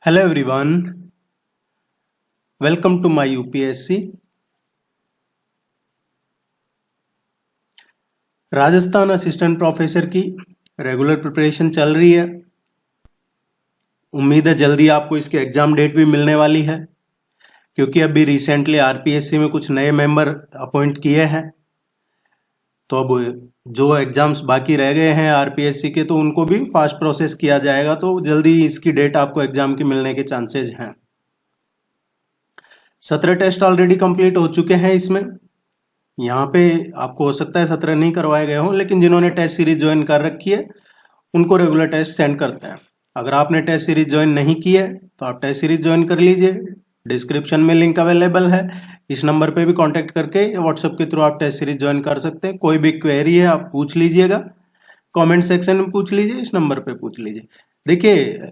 Hello everyone, welcome to my UPSC. Rajasthan assistant professor की regular preparation चल रही है। उम्मीद है जल्दी आपको इसकी एग्जाम डेट भी मिलने वाली है, क्योंकि अभी रिसेंटली आरपीएससी में कुछ नए मेंबर अपॉइंट किए हैं। तो अब जो एग्जाम्स बाकी रह गए हैं आरपीएससी के, तो उनको भी फास्ट प्रोसेस किया जाएगा, तो जल्दी इसकी डेट आपको एग्जाम की मिलने के चांसेस हैं। 17 टेस्ट ऑलरेडी कंप्लीट हो चुके हैं। इसमें यहाँ पे आपको हो सकता है 17 नहीं करवाए गए हों, लेकिन जिन्होंने टेस्ट सीरीज ज्वाइन कर रखी है उनको रेगुलर टेस्ट सेंड करते हैं। अगर आपने टेस्ट सीरीज ज्वाइन नहीं की है तो आप टेस्ट सीरीज ज्वाइन कर लीजिए। डिस्क्रिप्शन में लिंक अवेलेबल है, इस नंबर पे भी कांटेक्ट करके व्हाट्सएप के थ्रू आप टेस्ट सीरीज ज्वाइन कर सकते हैं। कोई भी क्वेरी है आप पूछ लीजिएगा, कमेंट सेक्शन में पूछ लीजिए, इस नंबर पे पूछ लीजिए। देखिए,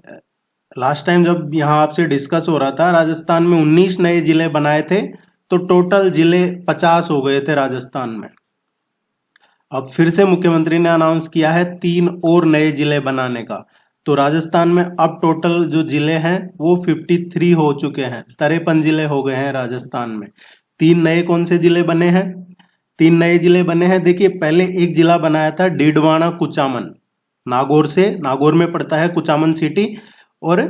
लास्ट टाइम जब यहाँ आपसे डिस्कस हो रहा था, राजस्थान में 19 नए जिले बनाए थे, तो टोटल जिले 50 हो गए थे राजस्थान में। अब फिर से मुख्यमंत्री ने अनाउंस किया है 3 और नए जिले बनाने का, तो राजस्थान में अब टोटल जो जिले हैं वो 53 हो चुके हैं। 53 जिले हो गए हैं राजस्थान में। 3 नए कौन से जिले बने हैं? 3 नए जिले बने हैं। देखिए, पहले एक जिला बनाया था डीडवाना कुचामन, नागौर में पड़ता है कुचामन सिटी और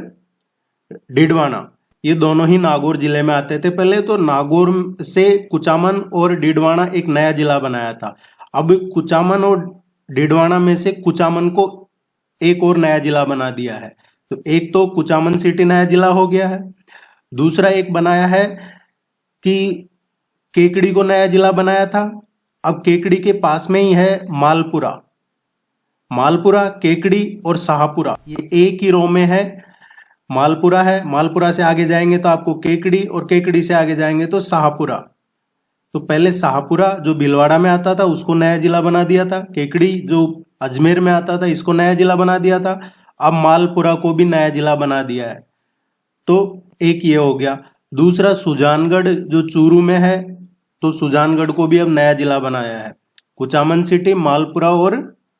डीडवाना, ये दोनों ही नागौर जिले में आते थे पहले। तो नागौर से कुचामन और डीडवाना एक नया जिला बनाया था। अब कुचामन और डीडवाना में से कुचामन को एक और नया जिला बना दिया है। तो एक तो कुचामन सिटी नया जिला हो गया है। दूसरा एक बनाया है कि केकड़ी को नया जिला बनाया था। अब केकड़ी के पास में ही है मालपुरा, केकड़ी और शाहपुरा, ये एक ही रो में है। मालपुरा है, मालपुरा से आगे जाएंगे तो आपको केकड़ी, और केकड़ी से आगे जाएंगे तो शाहपुरा। तो पहले शाहपुरा जो भीलवाड़ा में आता था उसको नया जिला बना दिया था, केकड़ी जो अजमेर में आता था इसको नया जिला बना दिया था, अब मालपुरा को भी नया जिला बना दिया है। तो एक ये हो गया। दूसरा सुजानगढ़ जो चूरू में है, तो सुजानगढ़ को भी अब नया जिला बनाया है। कुचामन सिटी, मालपुरा और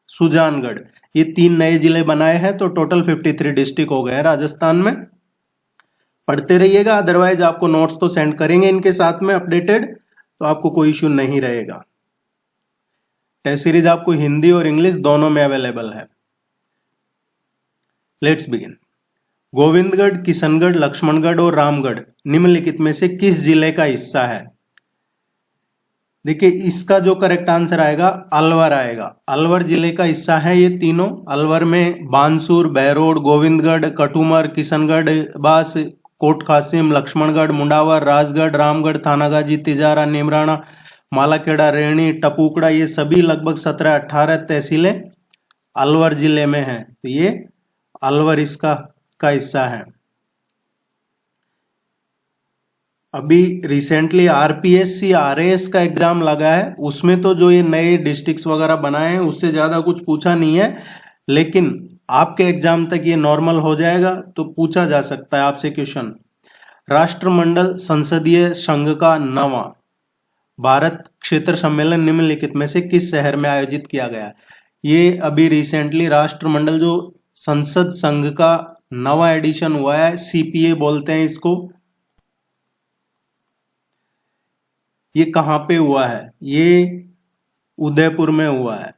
सुजानगढ़, ये 3 नए जिले बनाए हैं, तो टोटल 53 डिस्ट्रिक्ट हो गए हैं राजस्थान में। पढ़ते रहिएगा, अदरवाइज आपको नोट्स तो सेंड करेंगे इनके साथ में अपडेटेड, तो आपको कोई इश्यू नहीं रहेगा। टेस्ट सीरीज आपको हिंदी और इंग्लिश दोनों में अवेलेबल है। Let's begin. गोविंदगढ़, किशनगढ़, लक्ष्मणगढ़ और रामगढ़ निम्नलिखित में से किस जिले का हिस्सा है? देखिए, इसका जो करेक्ट आंसर आएगा अलवर आएगा। अलवर जिले का हिस्सा है ये तीनों। अलवर में बानसूर, बहरोड, गोविंदगढ़, कटुमर, किशनगढ़, बास, कोट कासिम, लक्ष्मणगढ़, मुंडावर, राजगढ़, रामगढ़, थानागाजी, तिजारा, नेमराना, मालाखेड़ा, रेणी, टपुकड़ा, ये सभी लगभग 17-18 तहसीलें अलवर जिले में हैं। तो ये अलवर इसका हिस्सा है। अभी रिसेंटली आरपीएससी आरएएस का एग्जाम लगा है, उसमें तो जो ये नए डिस्ट्रिक्ट्स वगैरह बनाए हैं उससे ज्यादा कुछ पूछा नहीं है, लेकिन आपके एग्जाम तक ये नॉर्मल हो जाएगा तो पूछा जा सकता है आपसे क्वेश्चन। राष्ट्रमंडल संसदीय संघ का 9वां भारत क्षेत्र सम्मेलन निम्नलिखित में से किस शहर में आयोजित किया गया? ये अभी रिसेंटली राष्ट्रमंडल जो संसद संघ का 9वां एडिशन हुआ है, सीपीए बोलते हैं इसको, ये कहां पे हुआ है? ये उदयपुर में हुआ है।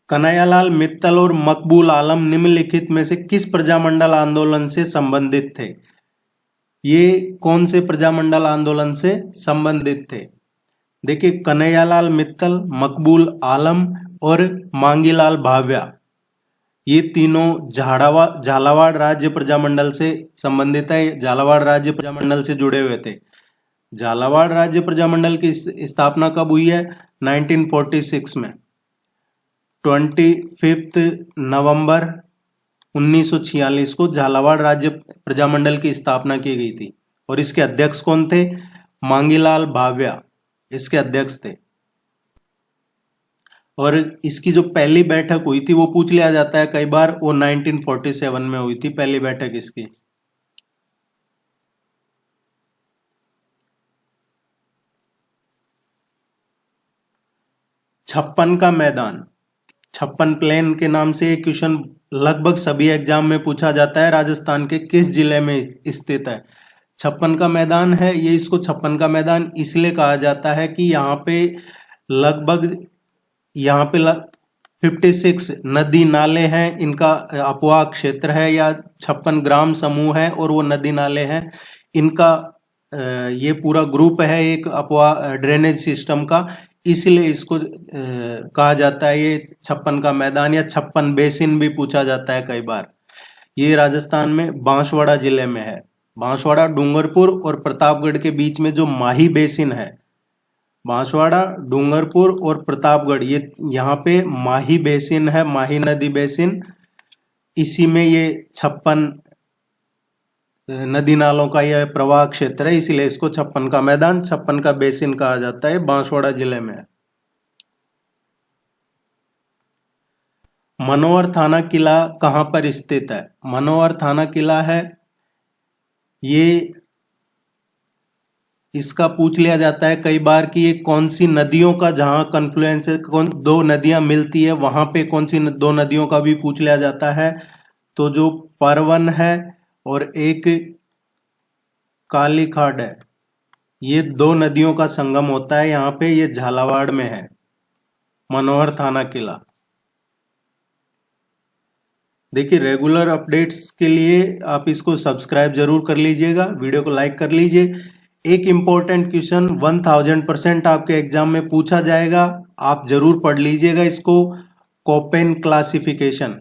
कन्हैयालाल मित्तल और मकबूल आलम निम्नलिखित में से किस प्रजामंडल आंदोलन से संबंधित थे? ये कौन से प्रजामंडल आंदोलन से संबंधित थे? देखिए, कन्हैयालाल मित्तल, मकबूल आलम और मांगीलाल भाव्या, ये तीनों झालावाड़ राज्य प्रजामंडल से संबंधित है, झालावाड़ राज्य प्रजामंडल से जुड़े हुए थे। झालावाड़ राज्य प्रजामंडल की स्थापना कब हुई है? 1946 में, 25 नवंबर 1946 को झालावाड़ राज्य प्रजामंडल की स्थापना की गई थी, और इसके अध्यक्ष कौन थे? मांगीलाल भाव्या इसके अध्यक्ष थे। और इसकी जो पहली बैठक हुई थी वो पूछ लिया जाता है कई बार, वो 1947 में हुई थी पहली बैठक इसकी। 56 का मैदान, 56 प्लेन के नाम से एक क्वेश्चन लगभग सभी एग्जाम में पूछा जाता है। राजस्थान के किस जिले में स्थित है? 56 का मैदान है ये। इसको 56 का मैदान इसलिए कहा जाता है कि यहाँ पे लगभग 56 नदी नाले हैं, इनका अपवाह क्षेत्र है या 56 ग्राम समूह है और वो नदी नाले हैं, इनका ये पूरा ग्रुप है एक अपवाह ड्रेनेज सिस्टम का, इसलिए इसको कहा जाता है ये 56 का मैदान या 56 बेसिन भी पूछा जाता है कई बार। ये राजस्थान में बांसवाड़ा जिले में है। बांसवाड़ा, डूंगरपुर और प्रतापगढ़ के बीच में जो माही बेसिन है, बांसवाड़ा, डूंगरपुर और प्रतापगढ़, ये यहाँ पे माही बेसिन है, माही नदी बेसिन, इसी में ये 56 नदी नालों का यह प्रवाह क्षेत्र है, इसीलिए इसको 56 का मैदान, 56 का बेसिन कहा जाता है। बांसवाड़ा जिले में है। मनोहर थाना किला कहां पर स्थित है? मनोहर थाना किला है ये, इसका पूछ लिया जाता है कई बार कि ये कौन सी नदियों का जहां कन्फ्लुएंस है, कौन दो नदियां मिलती है वहां पे कौन सी दो नदियों का भी पूछ लिया जाता है। तो जो परवन है और एक काली खाड़ है, ये दो नदियों का संगम होता है यहाँ पे, ये झालावाड़ में है मनोहर थाना किला। देखिए, रेगुलर अपडेट्स के लिए आप इसको सब्सक्राइब जरूर कर लीजिएगा, वीडियो को लाइक कर लीजिए। एक इंपॉर्टेंट क्वेश्चन 1000% आपके एग्जाम में पूछा जाएगा, आप जरूर पढ़ लीजिएगा इसको। कोपेन क्लासिफिकेशन,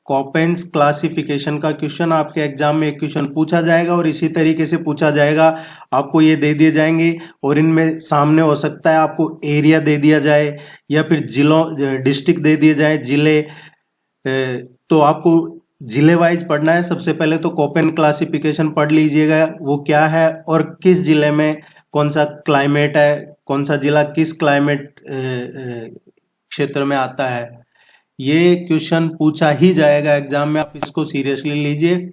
कोपेन्स क्लासिफिकेशन का क्वेश्चन आपके एग्जाम में एक क्वेश्चन पूछा जाएगा और इसी तरीके से पूछा जाएगा। आपको ये दे दिए जाएंगे और इनमें सामने हो सकता है आपको एरिया दे दिया जाए या फिर जिलों डिस्ट्रिक्ट दे दिए जाए, जिले। तो आपको जिले वाइज पढ़ना है। सबसे पहले तो कोपेन क्लासिफिकेशन पढ़ लीजिएगा, वो क्या है और किस जिले में कौन सा क्लाइमेट है, कौन सा जिला किस क्लाइमेट क्षेत्र में आता है। ये क्वेश्चन पूछा ही जाएगा एग्जाम में, आप इसको सीरियसली लीजिए।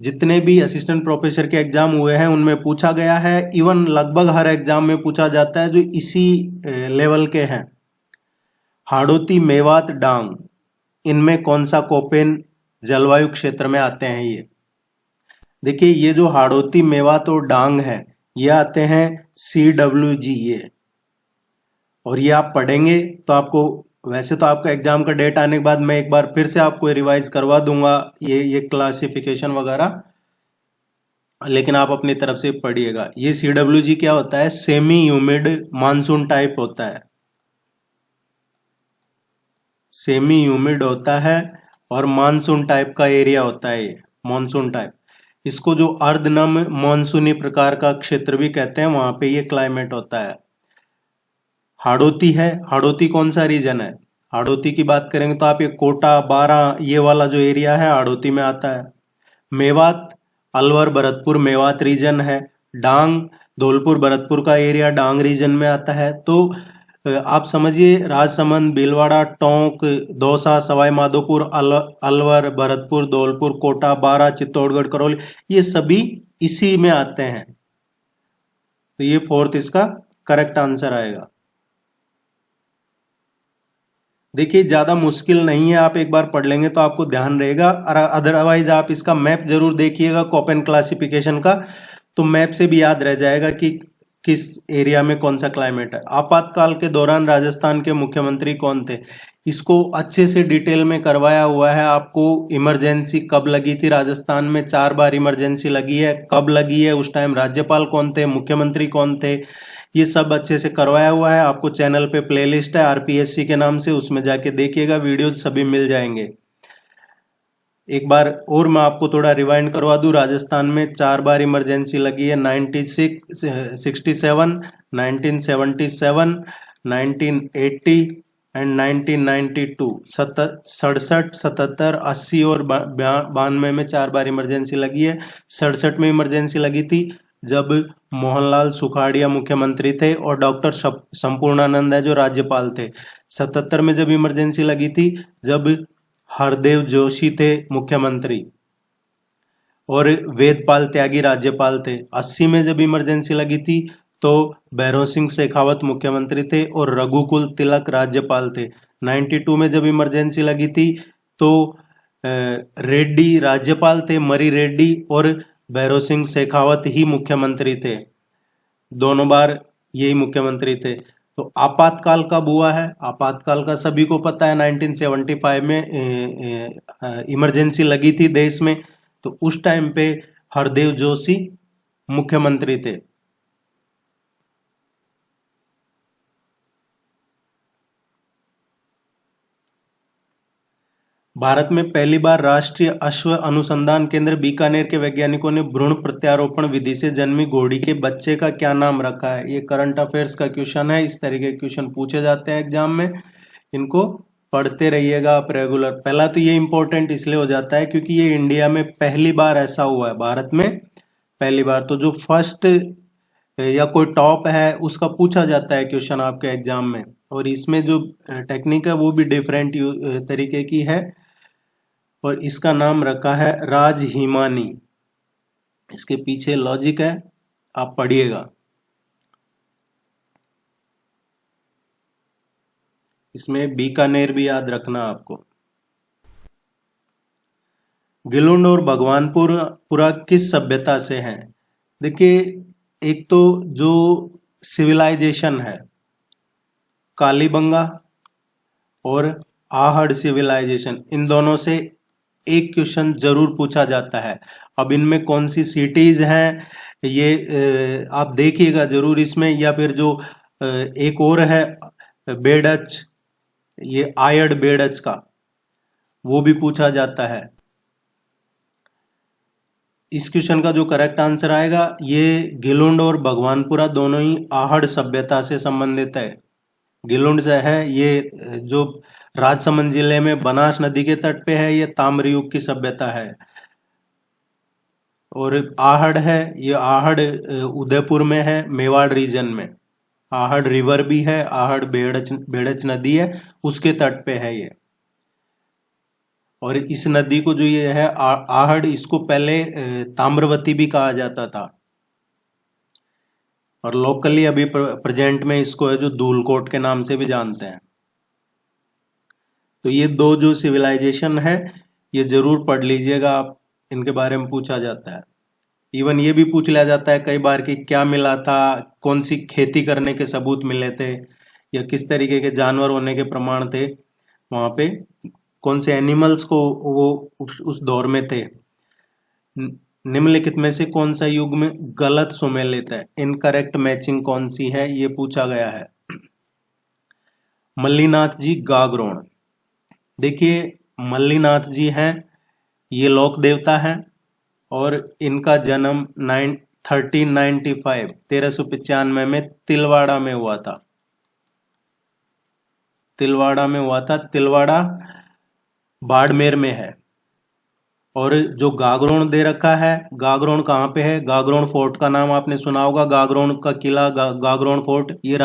जितने भी असिस्टेंट प्रोफेसर के एग्जाम हुए हैं उनमें पूछा गया है, इवन लगभग हर एग्जाम में पूछा जाता है जो इसी लेवल के हैं। हाड़ौती, मेवात, डांग, इनमें कौन सा कोपेन जलवायु क्षेत्र में आते हैं? ये देखिए, ये जो हाड़ौती, मेवात और डांग है ये आते हैं CWG और ये आप पढ़ेंगे तो आपको, वैसे तो आपका एग्जाम का डेट आने के बाद मैं एक बार फिर से आपको रिवाइज करवा दूंगा ये क्लासिफिकेशन वगैरह, लेकिन आप अपनी तरफ से पढ़िएगा। ये CWG क्या होता है? सेमी ह्यूमिड मानसून टाइप होता है, सेमी ह्यूमिड होता है और मानसून टाइप का एरिया होता है, ये मानसून टाइप। इसको जो अर्धनम मानसूनी प्रकार का क्षेत्र भी कहते हैं, वहां पे ये क्लाइमेट होता है। हाड़ौती है, हाड़ौती कौन सा रीजन है? हाड़ौती की बात करेंगे तो आप ये कोटा, बारां, ये वाला जो एरिया है हाड़ौती में आता है। मेवात, अलवर, भरतपुर, मेवात रीजन है। डांग, धौलपुर, भरतपुर का एरिया डांग रीजन में आता है। तो आप समझिए, राजसमंद, भीलवाड़ा, टोंक, दौसा, सवाई माधोपुर, अलवर, भरतपुर, धौलपुर, कोटा, बारां, चित्तौड़गढ़, करौली, ये सभी इसी में आते हैं। तो ये फोर्थ इसका करेक्ट आंसर आएगा। देखिए, ज्यादा मुश्किल नहीं है, आप एक बार पढ़ लेंगे तो आपको ध्यान रहेगा। अदरवाइज आप इसका मैप जरूर देखिएगा कोपेन क्लासिफिकेशन का, तो मैप से भी याद रह जाएगा कि किस एरिया में कौन सा क्लाइमेट है। आपातकाल के दौरान राजस्थान के मुख्यमंत्री कौन थे? इसको अच्छे से डिटेल में करवाया हुआ है आपको। इमरजेंसी कब लगी थी राजस्थान में? 4 बार इमरजेंसी लगी है। कब लगी है? उस टाइम राज्यपाल कौन थे, मुख्यमंत्री कौन थे, ये सब अच्छे से करवाया हुआ है। आपको चैनल पे प्लेलिस्ट है RPSC के नाम से, उसमें जाके देखिएगा, वीडियोज सभी मिल जाएंगे। एक बार और मैं आपको थोड़ा रिवाइंड करवा दूं। राजस्थान में 4 बार इमरजेंसी लगी है, 1967, 1977, 1980 एंड 1992। 67, 77, 80 और 92 में 4 बार इमरजेंसी लगी है। 67 में इमरजेंसी लगी थी जब मोहनलाल सुखाड़िया मुख्यमंत्री थे और डॉक्टर संपूर्णानंद है जो राज्यपाल थे। 77 में जब इमरजेंसी लगी थी जब हरदेव जोशी थे मुख्यमंत्री और वेदपाल त्यागी राज्यपाल थे। 80 में जब इमरजेंसी लगी थी तो भैरों सिंह शेखावत मुख्यमंत्री थे और रघुकुल तिलक राज्यपाल थे। 92 में जब इमरजेंसी लगी थी तो रेड्डी राज्यपाल थे, मरी रेड्डी, और भैरों सिंह शेखावत ही मुख्यमंत्री थे। दोनों बार यही मुख्यमंत्री थे। तो आपातकाल कब हुआ है? आपातकाल का सभी को पता है, 1975 में इमरजेंसी लगी थी देश में, तो उस टाइम पे हरदेव जोशी मुख्यमंत्री थे। भारत में पहली बार राष्ट्रीय अश्व अनुसंधान केंद्र बीकानेर के वैज्ञानिकों ने भ्रूण प्रत्यारोपण विधि से जन्मी घोड़ी के बच्चे का क्या नाम रखा है? ये करंट अफेयर्स का क्वेश्चन है। इस तरीके के क्वेश्चन पूछे जाते हैं एग्जाम में, इनको पढ़ते रहिएगा आप रेगुलर। पहला तो ये इंपॉर्टेंट इसलिए हो जाता है क्योंकि ये इंडिया में पहली बार ऐसा हुआ है, भारत में पहली बार। तो जो फर्स्ट या कोई टॉप है उसका पूछा जाता है क्वेश्चन आपके एग्जाम में, और इसमें जो टेक्निक है वो भी डिफरेंट तरीके की है, और इसका नाम रखा है राज हिमानी। इसके पीछे लॉजिक है, आप पढ़िएगा। इसमें बीकानेर भी याद रखना आपको। गिलुंड और भगवानपुरा किस सभ्यता से हैं? देखिए, एक तो जो सिविलाइजेशन है कालीबंगा और आहड़ सिविलाइजेशन, इन दोनों से एक क्वेश्चन जरूर पूछा जाता है। अब इनमें कौन सी सिटीज हैं ये आप देखिएगा जरूर इसमें, या फिर जो एक और है बेडच, ये आयड बेडच का, वो भी पूछा जाता है। इस क्वेश्चन का जो करेक्ट आंसर आएगा, ये गिलुंड और भगवानपुरा दोनों ही आहड़ सभ्यता से संबंधित है। गिलुंड से है ये जो राजसमंद जिले में बनास नदी के तट पे है, ये ताम्र युग की सभ्यता है। और आहड़ है, ये आहड़ उदयपुर में है, मेवाड़ रीजन में। आहड़ रिवर भी है, आहड़ बेड़च नदी है, उसके तट पे है ये। और इस नदी को जो ये है आहड़, इसको पहले ताम्रवती भी कहा जाता था, और लोकली अभी प्रेजेंट में इसको है जो धूलकोट के नाम से भी जानते हैं। तो ये दो जो सिविलाइजेशन है ये जरूर पढ़ लीजिएगा आप, इनके बारे में पूछा जाता है। इवन ये भी पूछ लिया जाता है कई बार कि क्या मिला था, कौन सी खेती करने के सबूत मिले थे, या किस तरीके के जानवर होने के प्रमाण थे वहां पे, कौन से एनिमल्स को वो उस दौर में थे। निम्नलिखित में से कौन सा युग में गलत सुमेलित है, इनकरेक्ट मैचिंग कौन सी है, ये पूछा गया है। मल्लीनाथ जी गागरोण, देखिए मल्लीनाथ जी हैं, ये लोक देवता हैं, और इनका जन्म 1395 में तिलवाड़ा में हुआ था। तिलवाड़ा बाड़मेर में है। और जो गागरोण दे रखा है, गागरोण कहाँ पे है? गागरोण फोर्ट का नाम आपने सुना होगा, गागरोण का किला, गागरोण फोर्ट, ये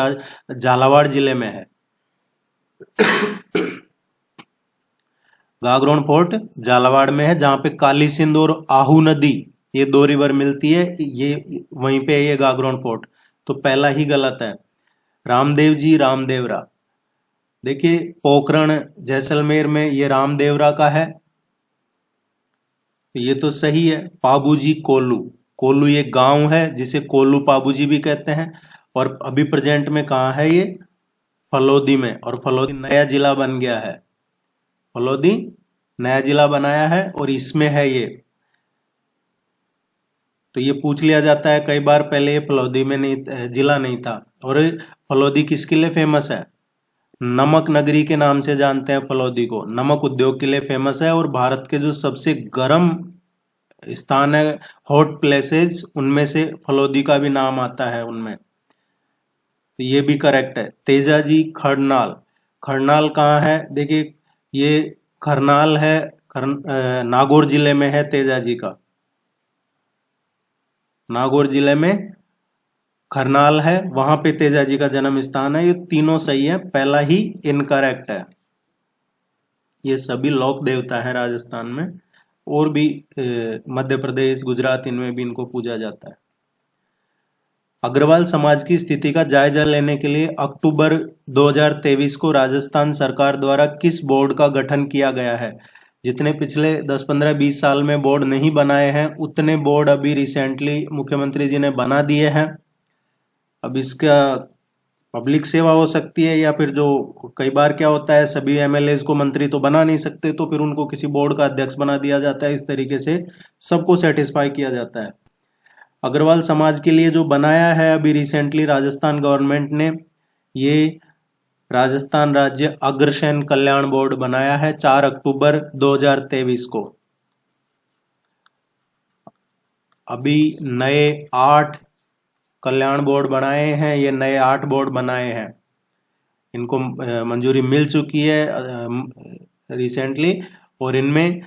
झालावाड़ जिले में है। गागरोण फोर्ट झालावाड़ में है, जहां पे काली सिंध और आहू नदी, ये दो रिवर मिलती है, ये वहीं पे ये गागरोण फोर्ट। तो पहला ही गलत है। रामदेव जी रामदेवरा, देखिए पोखरण जैसलमेर में ये रामदेवरा का है, ये तो सही है। पाबूजी कोल्लू, कोल्लू ये गांव है जिसे कोल्लू पाबूजी भी कहते हैं, और अभी प्रेजेंट में कहाँ है ये? फलोदी में, और फलोदी नया जिला बन गया है। फलोदी नया जिला बनाया है और इसमें है ये। तो ये पूछ लिया जाता है कई बार, पहले ये फलोदी में नहीं, जिला नहीं था। और फलोदी किसके लिए फेमस है? नमक नगरी के नाम से जानते हैं फलोदी को, नमक उद्योग के लिए फेमस है, और भारत के जो सबसे गर्म स्थान है, हॉट प्लेसेस, उनमें से फलोदी का भी नाम आता है उनमें। तो ये भी करेक्ट है। तेजाजी खरनाल, खरनाल कहाँ है? देखिए ये खरनाल है, नागौर जिले में है तेजाजी का, नागौर जिले में खरनाल है, वहां पे तेजाजी का जन्म स्थान है। ये तीनों सही है, पहला ही इनकरेक्ट है। ये सभी लोक देवता है राजस्थान में, और भी मध्य प्रदेश, गुजरात, इनमें भी इनको पूजा जाता है। अग्रवाल समाज की स्थिति का जायजा लेने के लिए अक्टूबर 2023 को राजस्थान सरकार द्वारा किस बोर्ड का गठन किया गया है? जितने पिछले 10, 15, 20 साल में बोर्ड नहीं बनाए हैं उतने बोर्ड अभी रिसेंटली मुख्यमंत्री जी ने बना दिए हैं। अब इसका पब्लिक सेवा हो सकती है, या फिर जो कई बार क्या होता है, सभी एमएलएज को मंत्री तो बना नहीं सकते, तो फिर उनको किसी बोर्ड का अध्यक्ष बना दिया जाता है। इस तरीके से सबको सेटिस्फाई किया जाता है। अग्रवाल समाज के लिए जो बनाया है अभी रिसेंटली राजस्थान गवर्नमेंट ने, ये राजस्थान राज्य अग्रसेन कल्याण बोर्ड बनाया है 4 अक्टूबर 2023 को। अभी नए 8 कल्याण बोर्ड बनाए हैं, ये नए 8 बोर्ड बनाए हैं, इनको मंजूरी मिल चुकी है रिसेंटली। और इनमें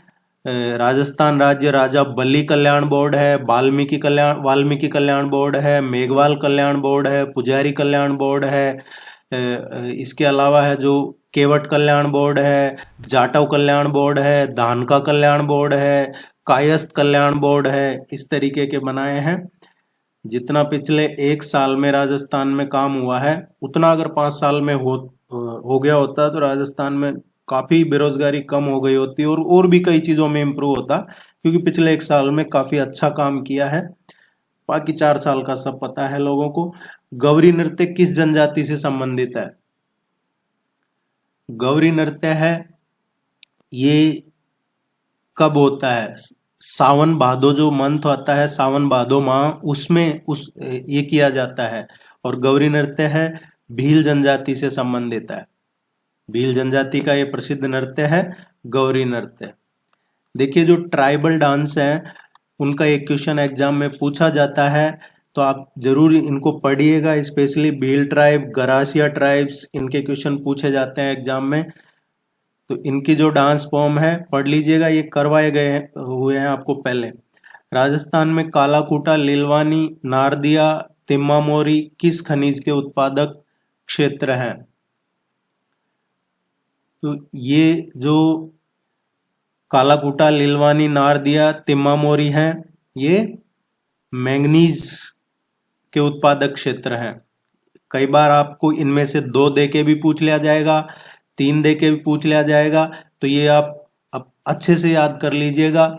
राजस्थान राज्य राजा बली कल्याण बोर्ड है, वाल्मीकि कल्याण बोर्ड है, मेघवाल कल्याण बोर्ड है, पुजारी कल्याण बोर्ड है, इसके अलावा है जो केवट कल्याण बोर्ड है, जाटव कल्याण बोर्ड है, धानका कल्याण बोर्ड है, कायस्थ कल्याण बोर्ड है। इस तरीके के बनाए हैं। जितना पिछले 1 साल में राजस्थान में काम हुआ है उतना अगर 5 साल में हो गया होता तो राजस्थान में काफी बेरोजगारी कम हो गई होती और भी कई चीजों में इम्प्रूव होता, क्योंकि पिछले 1 साल में काफी अच्छा काम किया है। बाकी 4 साल का सब पता है लोगों को। गौरी नृत्य किस जनजाति से संबंधित है? गौरी नृत्य है, ये कब होता है? सावन भादो जो मंथ आता है, सावन भादो माह, उसमें ये किया जाता है। और गौरी नृत्य है भील जनजाति से संबंधित है। भील जनजाति का ये प्रसिद्ध नृत्य है गौरी नृत्य। देखिए जो ट्राइबल डांस है उनका एक क्वेश्चन एग्जाम में पूछा जाता है, तो आप जरूर इनको पढ़िएगा। Specially Bhil tribe, Garasia tribes, इनके क्वेश्चन पूछे जाते हैं एग्जाम में। तो इनकी जो डांस फॉर्म है पढ़ लीजिएगा, ये करवाए गए हुए हैं आपको पहले। राजस्थान में कालाकूटा, लीलवानी, नारदिया, तिम्मामोरी किस खनिज के उत्पादक क्षेत्र हैं? तो ये जो कालाकूटा, लीलवानी, नारदिया, तिम्मामोरी हैं, ये मैंगनीज के उत्पादक क्षेत्र हैं। कई बार आपको इनमें से 2 दे के भी पूछ लिया जाएगा, 3 दे के भी पूछ लिया जाएगा, तो ये आप अच्छे से याद कर लीजिएगा।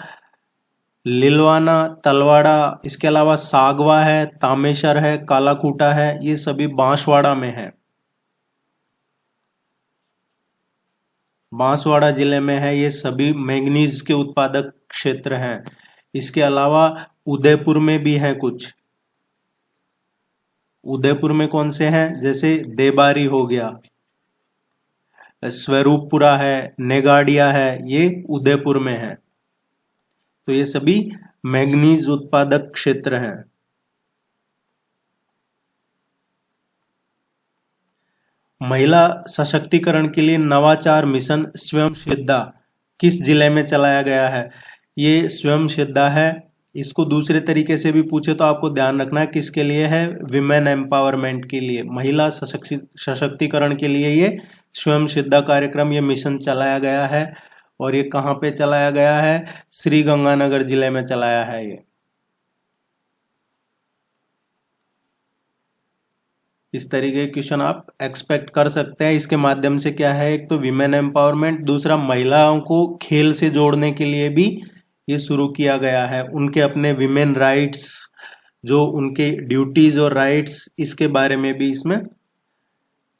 लिलवाना, तलवाड़ा, इसके अलावा सागवा है, तामेसर है, कालाकूटा है, ये सभी बांसवाड़ा में है। बांसवाड़ा जिले में है, ये सभी मैंगनीज के उत्पादक क्षेत्र हैं। इसके अलावा उदयपुर में भी है कुछ। उदयपुर में कौन से हैं? जैसे देबारी हो गया, स्वरूपपुरा है, नेगाड़िया है, ये उदयपुर में है। तो ये सभी मैंगनीज उत्पादक क्षेत्र हैं। महिला सशक्तिकरण के लिए नवाचार मिशन स्वयं सिद्धा किस जिले में चलाया गया है? ये स्वयं सिद्धा है। इसको दूसरे तरीके से भी पूछे तो आपको ध्यान रखना है किसके लिए है? विमेन एम्पावरमेंट के लिए, महिला सशक्तिकरण के लिए ये स्वयं सिद्धा कार्यक्रम, ये मिशन चलाया गया है। और ये कहाँ पे चलाया गया है? श्री गंगानगर जिले में चलाया है ये। इस तरीके के क्वेश्चन आप एक्सपेक्ट कर सकते हैं। इसके माध्यम से क्या है, एक तो विमेन एम्पावरमेंट, दूसरा महिलाओं को खेल से जोड़ने के लिए भी ये शुरू किया गया है। उनके अपने विमेन राइट्स, जो उनके ड्यूटीज और राइट्स, इसके बारे में भी इसमें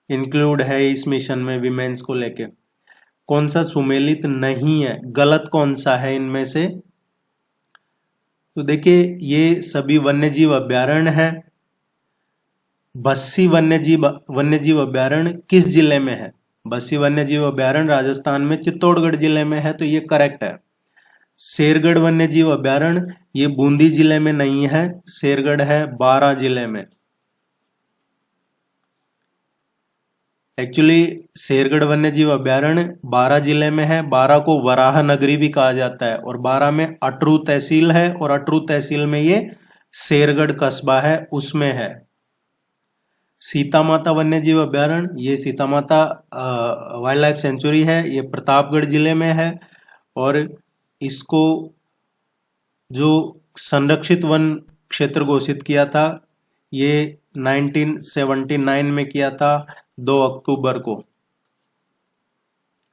इंक्लूड है इस मिशन में विमेन्स को लेके। कौन सा सुमेलित नहीं है? गलत कौन सा है इनमें से? तो देखिए ये सभी वन्यजीव अभ्यारण्य है। बस्सी वन्यजीव अभ्यारण्य किस जिले में है? बस्सी वन्यजीव अभ्यारण्य राजस्थान में चित्तौड़गढ़ जिले में है, तो ये करेक्ट है। शेरगढ़ वन्यजीव अभ्यारण्य ये बूंदी जिले में नहीं है, शेरगढ़ है बारां जिले में। एक्चुअली शेरगढ़ वन्यजीव अभ्यारण्य बारां जिले में है। बारां को वराह नगरी भी कहा जाता है, और बारां में अटरू तहसील है, और अटरू तहसील में ये शेरगढ़ कस्बा है, उसमें है। सीता माता वन्यजीव अभ्यारण्य, ये सीता माता वाइल्ड लाइफ सेंचुरी है, ये प्रतापगढ़ जिले में है। और इसको जो संरक्षित वन क्षेत्र घोषित किया था ये 1979 में किया था, 2 अक्टूबर को,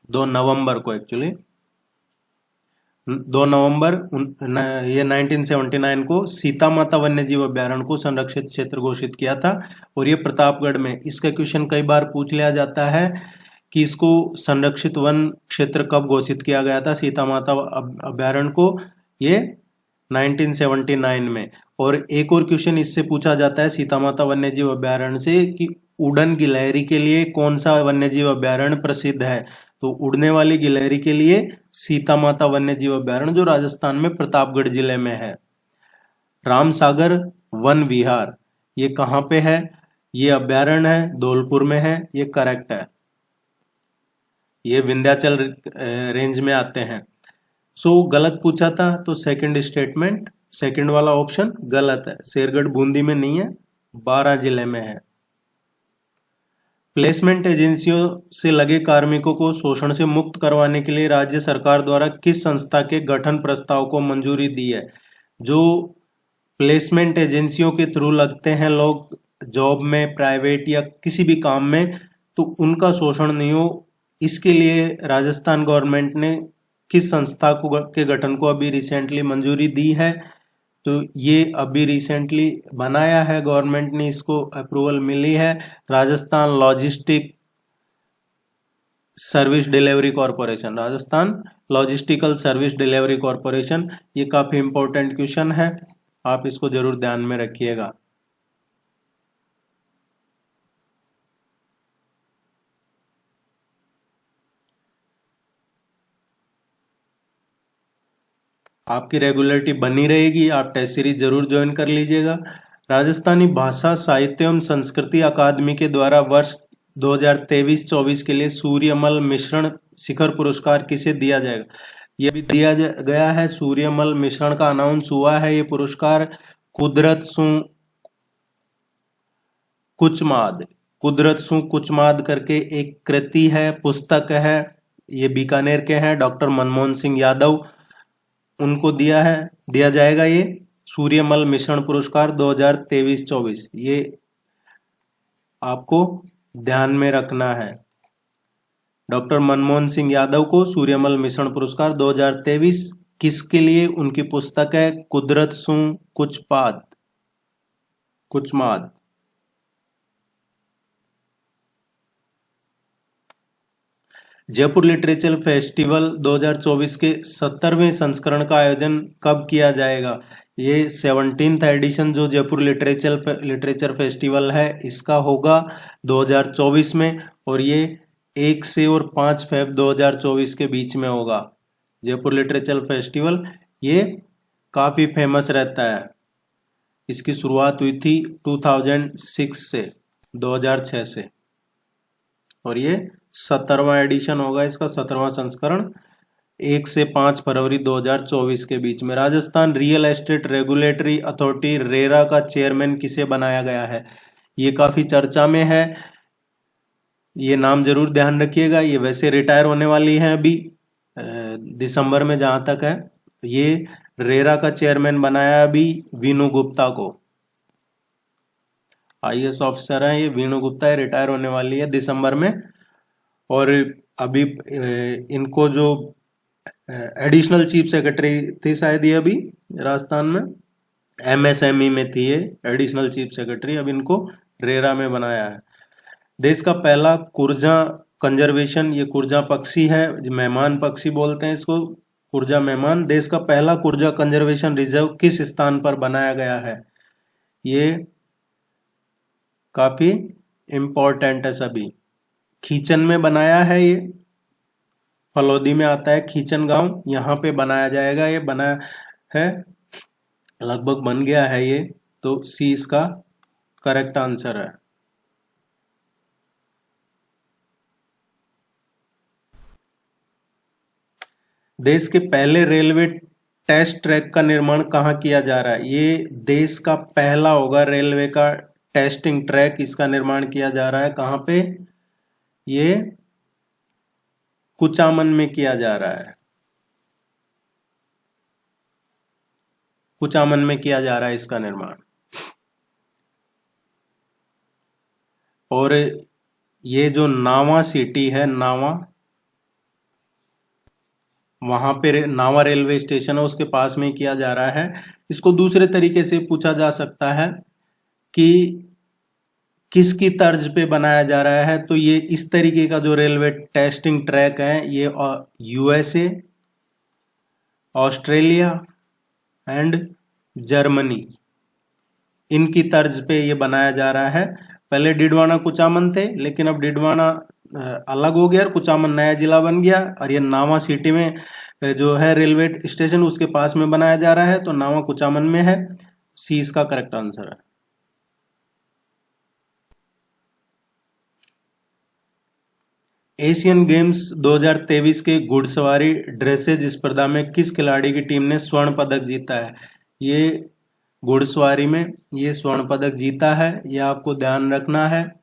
2 नवंबर को एक्चुअली, 2 नवंबर ये 1979 को सीता माता वन्य जीव अभ्यारण्य को संरक्षित क्षेत्र घोषित किया था। और ये प्रतापगढ़ में, इसका क्वेश्चन कई बार पूछ लिया जाता है कि इसको संरक्षित वन क्षेत्र कब घोषित किया गया था, सीता माता अभ्यारण्य को, ये 1979 में। और एक और क्वेश्चन इससे पूछा जाता है सीता माता वन्य जीव अभ्यारण्य से कि उड़न गिलहरी के लिए कौन सा वन्य जीव अभ्यारण्य प्रसिद्ध है, तो उड़ने वाली गिलहरी के लिए सीता माता वन्य जीव अभ्यारण्य, जो राजस्थान में प्रतापगढ़ जिले में है। रामसागर वन विहार, ये कहाँ पे है, ये अभ्यारण्य है, धौलपुर में है, ये करेक्ट है, ये विंध्याचल रेंज में आते हैं। सो गलत पूछा था, तो सेकंड स्टेटमेंट, सेकंड वाला ऑप्शन गलत है, शेरगढ़ बूंदी में नहीं है, 12 जिले में है। प्लेसमेंट एजेंसियों से लगे कार्मिकों को शोषण से मुक्त करवाने के लिए राज्य सरकार द्वारा किस संस्था के गठन प्रस्ताव को मंजूरी दी है। जो प्लेसमेंट एजेंसियों के थ्रू लगते हैं लोग जॉब में, प्राइवेट या किसी भी काम में, तो उनका शोषण नहीं हो, इसके लिए राजस्थान गवर्नमेंट ने किस संस्था को के गठन को अभी रिसेंटली मंजूरी दी है, तो ये अभी रिसेंटली बनाया है गवर्नमेंट ने, इसको अप्रूवल मिली है, Rajasthan logistic service delivery corporation, Rajasthan logistical service delivery corporation. ये काफी इंपॉर्टेंट क्वेश्चन है, आप इसको जरूर ध्यान में रखिएगा। आपकी रेगुलरिटी बनी रहेगी, आप टेस्ट सीरीज जरूर ज्वाइन कर लीजिएगा। राजस्थानी भाषा साहित्य एवं संस्कृति अकादमी के द्वारा वर्ष 2023-24 के लिए सूर्यमल मिश्रण शिखर पुरस्कार किसे दिया जाएगा, ये भी दिया गया है, सूर्यमल मिश्रण का अनाउंस हुआ है। ये पुरस्कार कुदरत सु कुचमाद करके एक कृति है, पुस्तक है, ये बीकानेर के हैं, डॉक्टर मनमोहन सिंह यादव, उनको दिया जाएगा ये सूर्यमल मिश्रण पुरस्कार 2023-24। ये आपको ध्यान में रखना है, डॉक्टर मनमोहन सिंह यादव को सूर्यमल मिश्रण पुरस्कार 2023, किसके लिए, उनकी पुस्तक है कुदरत सु कुचमाद। जयपुर लिटरेचर फेस्टिवल 2024 के 70वें संस्करण का आयोजन कब किया जाएगा। ये 17th एडिशन जो जयपुर लिटरेचर फेस्टिवल है, इसका होगा 2024 में, और ये 1 से और 5 फेब 2024 के बीच में होगा। जयपुर लिटरेचर फेस्टिवल ये काफी फेमस रहता है, इसकी शुरुआत हुई थी 2006 से, और ये 17वां एडिशन होगा इसका, 17वां संस्करण, 1 से 5 फरवरी 2024 के बीच में। Rajasthan real estate regulatory authority RERA का चेयरमैन किसे बनाया गया है, ये काफी चर्चा में है, ये नाम जरूर ध्यान रखिएगा। ये वैसे रिटायर होने वाली है अभी दिसंबर में जहां तक है। ये रेरा का चेयरमैन बनाया अभी वीनू गुप्ता को, IAS ऑफिसर है ये वीनू गुप्ता, है रिटायर होने वाली है दिसंबर में। और अभी इनको जो एडिशनल चीफ सेक्रेटरी थी शायद ये अभी राजस्थान में, MSME में थी ये एडिशनल चीफ सेक्रेटरी, अब इनको रेरा में बनाया है। देश का पहला कुर्जा कंजर्वेशन, ये कुर्जा पक्षी है, मेहमान पक्षी बोलते हैं इसको, कुर्जा मेहमान। देश का पहला कुर्जा कंजर्वेशन रिजर्व किस स्थान पर बनाया गया है, ये काफी इंपॉर्टेंट है सभी। खीचन में बनाया है, ये फलोदी में आता है खीचन गांव, यहाँ पे बनाया जाएगा, ये बना है, लगभग बन गया है ये, तो सी इसका करेक्ट आंसर है। देश के पहले रेलवे टेस्ट ट्रैक का निर्माण कहाँ किया जा रहा है, ये देश का पहला होगा रेलवे का टेस्टिंग ट्रैक, इसका निर्माण किया जा रहा है कहाँ पे, ये कुचामन में किया जा रहा है, कुचामन में किया जा रहा है इसका निर्माण। और ये जो नावा सिटी है, नावा, वहां पे नावा रेलवे स्टेशन है, उसके पास में किया जा रहा है। इसको दूसरे तरीके से पूछा जा सकता है कि किसकी तर्ज पे बनाया जा रहा है, तो ये इस तरीके का जो रेलवे टेस्टिंग ट्रैक है, ये यूएसए, ऑस्ट्रेलिया एंड जर्मनी, इनकी तर्ज पे ये बनाया जा रहा है। पहले डिडवाना कुचामन थे, लेकिन अब डिडवाना अलग हो गया और कुचामन नया जिला बन गया, और ये नावा सिटी में जो है रेलवे स्टेशन उसके पास में बनाया जा रहा है, तो नावा कुचामन में है। सी इसका करेक्ट आंसर है। एशियन गेम्स 2023 के घुड़सवारी ड्रेसेज स्पर्धा में किस खिलाड़ी की टीम ने स्वर्ण पदक जीता है? ये घुड़सवारी में ये स्वर्ण पदक जीता है, ये आपको ध्यान रखना है।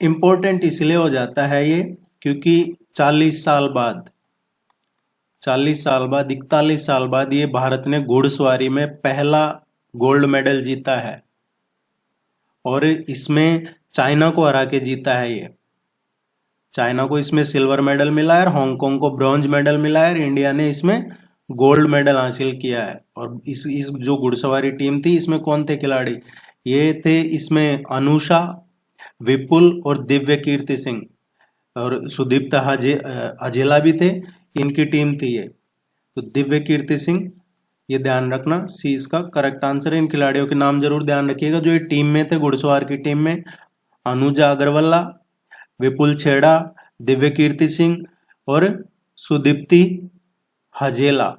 इंपॉर्टेंट इसलिए हो जाता है ये क्योंकि 40 साल बाद 41 साल बाद ये भारत ने घुड़सवारी में पहला गोल्ड मेडल जीता है, और इसमें चाइना को हरा के जीता है। ये चाइना को इसमें सिल्वर मेडल मिला है, और हांगकांग को ब्रॉन्ज मेडल मिला है, और इंडिया ने इसमें गोल्ड मेडल हासिल किया है। और इस जो घुड़सवारी टीम थी, इसमें कौन थे खिलाड़ी? ये थे इसमें अनुषा, विपुल और दिव्य कीर्ति सिंह, और सुदीप्ता हजेला भी थे, इनकी टीम थी ये। तो दिव्य कीर्ति सिंह, ये ध्यान रखना, सी इसका करेक्ट आंसर है। इन खिलाड़ियों के नाम जरूर ध्यान रखिएगा जो ये टीम में थे, घुड़सवार की टीम में। अनुजा अग्रवाला, विपुल छेड़ा, दिव्य कीर्ति सिंह और सुदीप्ति हजेला।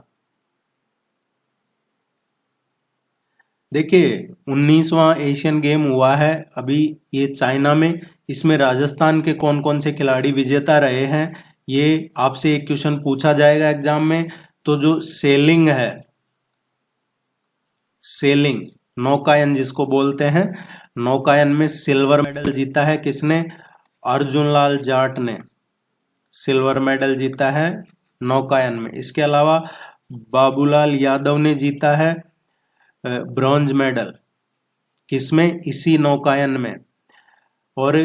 देखिए 19वां एशियन गेम हुआ है अभी ये चाइना में, इसमें राजस्थान के कौन कौन से खिलाड़ी विजेता रहे हैं, ये आपसे एक क्वेश्चन पूछा जाएगा एग्जाम में। तो जो सेलिंग है, सेलिंग नौकायन जिसको बोलते हैं, नौकायन में सिल्वर मेडल जीता है किसने? अर्जुन लाल जाट ने सिल्वर मेडल जीता है नौकायन में। इसके अलावा बाबूलाल यादव ने जीता है ब्रॉन्ज मेडल, किसमें? इसी नौकायन में। और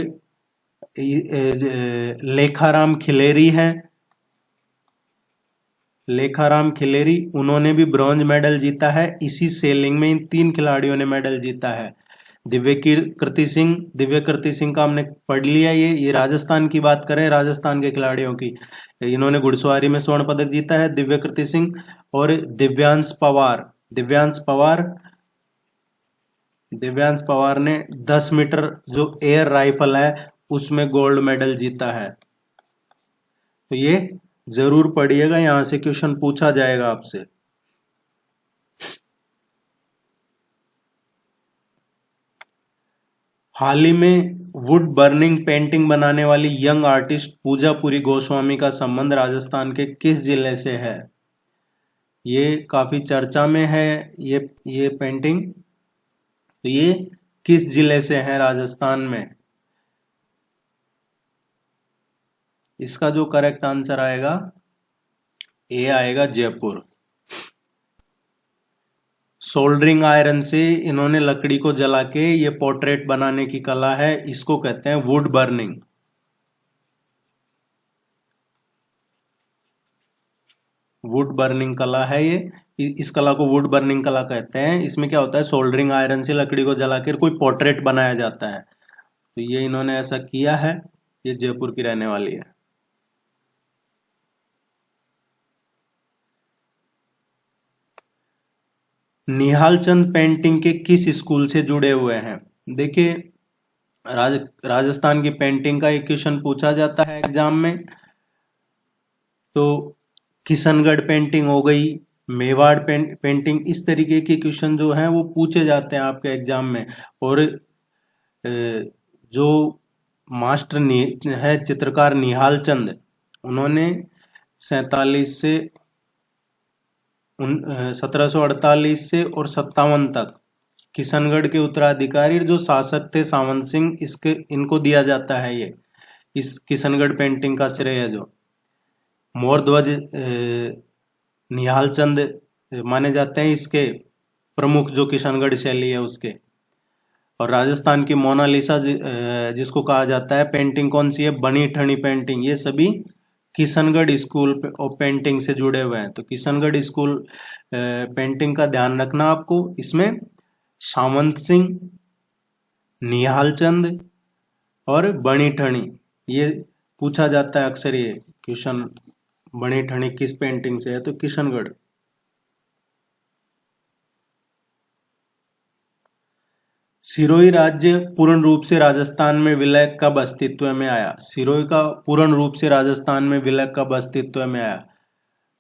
लेखाराम खिलेरी है, लेखाराम खिलेरी, उन्होंने भी ब्रॉन्ज मेडल जीता है इसी सेलिंग में। इन 3 खिलाड़ियों ने मेडल जीता है। दिव्य कीर्ति सिंह का हमने पढ़ लिया। ये राजस्थान की बात करें, राजस्थान के खिलाड़ियों की, इन्होंने घुड़सवारी में स्वर्ण पदक जीता है, दिव्य कीर्ति सिंह। और दिव्यांश पवार ने 10 मीटर जो एयर राइफल है उसमें गोल्ड मेडल जीता है। तो ये जरूर पढ़िएगा, यहां से क्वेश्चन पूछा जाएगा आपसे। हाल ही में वुड बर्निंग पेंटिंग बनाने वाली यंग आर्टिस्ट पूजा पुरी गोस्वामी का संबंध राजस्थान के किस जिले से है? ये काफी चर्चा में है ये पेंटिंग। तो ये किस जिले से है राजस्थान में? इसका जो करेक्ट आंसर आएगा, ए आएगा, जयपुर। सोल्डरिंग आयरन से इन्होंने लकड़ी को जला के ये पोर्ट्रेट बनाने की कला है, इसको कहते हैं वुड बर्निंग। वुड बर्निंग कला है ये, इस कला को वुड बर्निंग कला कहते हैं। इसमें क्या होता है, सोल्डरिंग आयरन से लकड़ी को जलाकर कोई पोर्ट्रेट बनाया जाता है। तो ये इन्होंने ऐसा किया है, ये जयपुर की रहने वाली है। निहाल चंद पेंटिंग के किस स्कूल से जुड़े हुए हैं? देखिए राजस्थान की पेंटिंग का एक क्वेश्चन पूछा जाता है एग्जाम में। तो किशनगढ़ पेंटिंग हो गई, मेवाड़ पेंटिंग, इस तरीके के क्वेश्चन जो हैं वो पूछे जाते हैं आपके एग्जाम में। और जो मास्टर है चित्रकार निहाल चंद, उन्होंने 1748 से और 57 तक किशनगढ़ के उत्तराधिकारी जो शासक थे सावंत सिंह, इनको दिया जाता है ये इस किशनगढ़ पेंटिंग का श्रेय। जो मोर ध्वज निहाल चंद माने जाते हैं इसके प्रमुख, जो किशनगढ़ शैली है उसके। और राजस्थान की मोनालिसा जिसको कहा जाता है, पेंटिंग कौन सी है, बनी ठनी पेंटिंग। ये सभी किशनगढ़ स्कूल ऑफ पेंटिंग से जुड़े हुए हैं। तो किशनगढ़ स्कूल पेंटिंग का ध्यान रखना आपको। इसमें सावंत सिंह, निहाल चंद और बनी ठनी, ये पूछा जाता है अक्सर ये क्वेश्चन, बनी ठनी किस पेंटिंग से है, तो किशनगढ़। सिरोही राज्य पूर्ण रूप से राजस्थान में विलय कब अस्तित्व में आया? सिरोही का पूर्ण रूप से राजस्थान में विलय कब अस्तित्व में आया?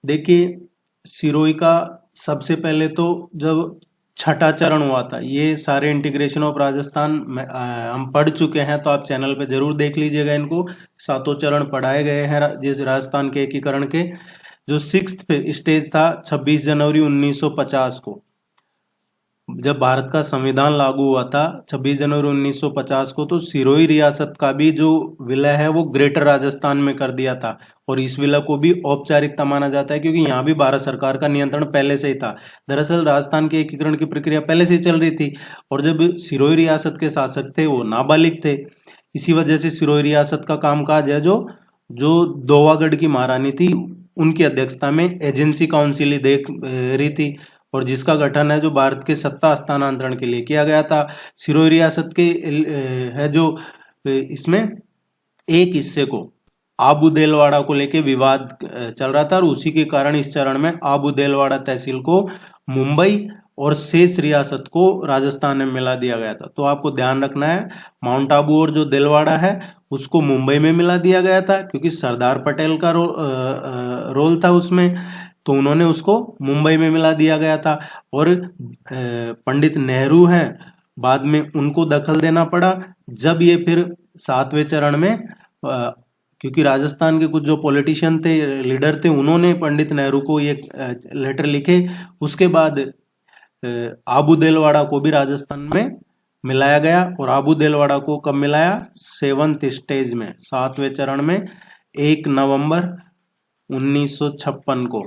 देखिए, सिरोही का सबसे पहले तो जब छठा चरण हुआ था, ये सारे इंटीग्रेशन ऑफ राजस्थान हम पढ़ चुके हैं, तो आप चैनल पे जरूर देख लीजिएगा इनको। सातों चरण पढ़ाए गए हैं जिस राजस्थान के एकीकरण के। जो 6th स्टेज था 26 जनवरी 1950 को, जब भारत का संविधान लागू हुआ था 26 जनवरी 1950 को, तो सिरोही रियासत का भी जो विलय है वो ग्रेटर राजस्थान में कर दिया था। और इस विलय को भी औपचारिकता माना जाता है, क्योंकि यहाँ भी भारत सरकार का नियंत्रण पहले से ही था। दरअसल राजस्थान के एकीकरण की प्रक्रिया पहले से ही चल रही थी, और जब सिरोही रियासत के शासक थे वो नाबालिग थे। इसी वजह से सिरोही रियासत का कामकाज है जो दोवागढ़ की महारानी थी उनकी अध्यक्षता में एजेंसी काउंसिल देख रही थी, और जिसका गठन है जो भारत के सत्ता हस्तांतरण के लिए किया गया था। सिरोही रियासत के है जो इसमें एक हिस्से को आबू देलवाड़ा को लेके विवाद चल रहा था, और उसी के कारण इस चरण में आबू देलवाड़ा तहसील को मुंबई और शेष रियासत को राजस्थान में मिला दिया गया था। तो आपको ध्यान रखना है, माउंट आबू और जो देलवाड़ा है उसको मुंबई में मिला दिया गया था, क्योंकि सरदार पटेल का रोल था उसमें, तो उन्होंने उसको मुंबई में मिला दिया गया था। और पंडित नेहरू हैं, बाद में उनको दखल देना पड़ा जब ये फिर 7वें चरण में, क्योंकि राजस्थान के कुछ जो पॉलिटिशियन थे, लीडर थे, उन्होंने पंडित नेहरू को ये लेटर लिखे। उसके बाद आबू देलवाड़ा को भी राजस्थान में मिलाया गया, और आबू देलवाड़ा को कब मिलाया? 7th स्टेज में, 7वें चरण में 1 नवंबर 1956 को।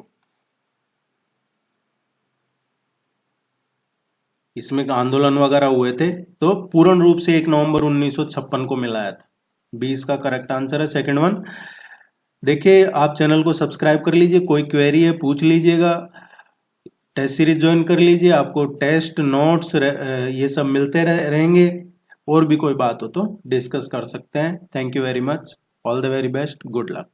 इसमें आंदोलन वगैरह हुए थे, तो पूर्ण रूप से 1 नवंबर 1956 को मिलाया था। 20 का करेक्ट आंसर है सेकंड वन। देखिए, आप चैनल को सब्सक्राइब कर लीजिए, कोई क्वेरी है पूछ लीजिएगा, टेस्ट सीरीज ज्वाइन कर लीजिए, आपको टेस्ट नोट्स ये सब मिलते रहेंगे। और भी कोई बात हो तो डिस्कस कर सकते हैं। Thank you very much, all the very best, good luck.